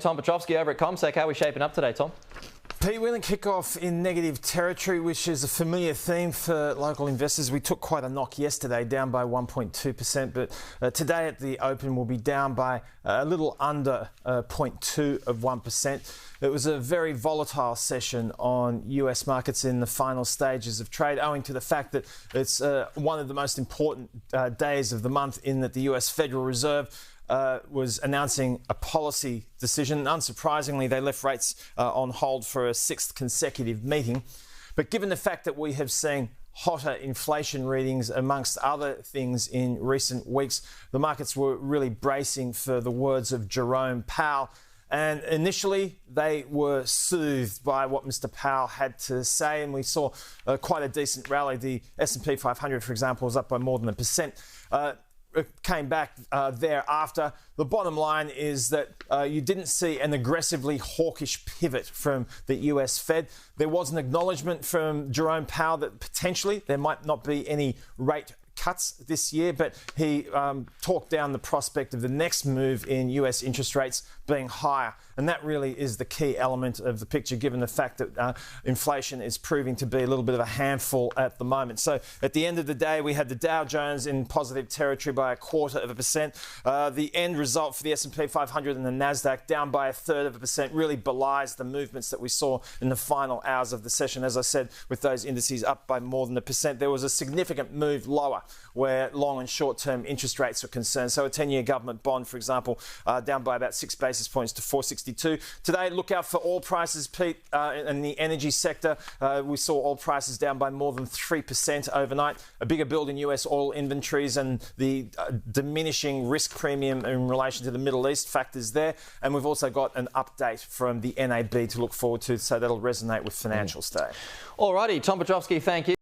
Tom Piotrowski over at CommSec. How are we shaping up today, Tom? Pete, we're going to kick off in negative territory, which is a familiar theme for local investors. We took quite a knock yesterday, down by 1.2%, but today at the open we'll be down by a little under 0.2 of 1%. It was a very volatile session on US markets in the final stages of trade, owing to the fact that it's one of the most important days of the month, in that the US Federal Reserve was announcing a policy decision. Unsurprisingly, they left rates on hold for a sixth consecutive meeting. But given the fact that we have seen hotter inflation readings amongst other things in recent weeks, the markets were really bracing for the words of Jerome Powell. And initially, they were soothed by what Mr. Powell had to say, and we saw quite a decent rally. The S&P 500, for example, was up by more than 1%. It came back thereafter. The bottom line is that you didn't see an aggressively hawkish pivot from the US Fed. There was an acknowledgement from Jerome Powell that potentially there might not be any rate cuts this year, but he talked down the prospect of the next move in US interest rates being higher. And that really is the key element of the picture, given the fact that inflation is proving to be a little bit of a handful at the moment. So at the end of the day, we had the Dow Jones in positive territory by 0.25%. The end result for the S&P 500 and the Nasdaq down by 0.33% really belies the movements that we saw in the final hours of the session. As I said, with those indices up by more than 1%, there was a significant move lower where long and short-term interest rates are concerned. So a 10-year government bond, for example, down by about 6 basis points to 4.62. Today, look out for oil prices, Pete, in the energy sector. We saw oil prices down by more than 3% overnight. A bigger build in US oil inventories and the diminishing risk premium in relation to the Middle East factors there. And we've also got an update from the NAB to look forward to, so that'll resonate with financial stay. Alrighty, Tom Piotrowski, thank you.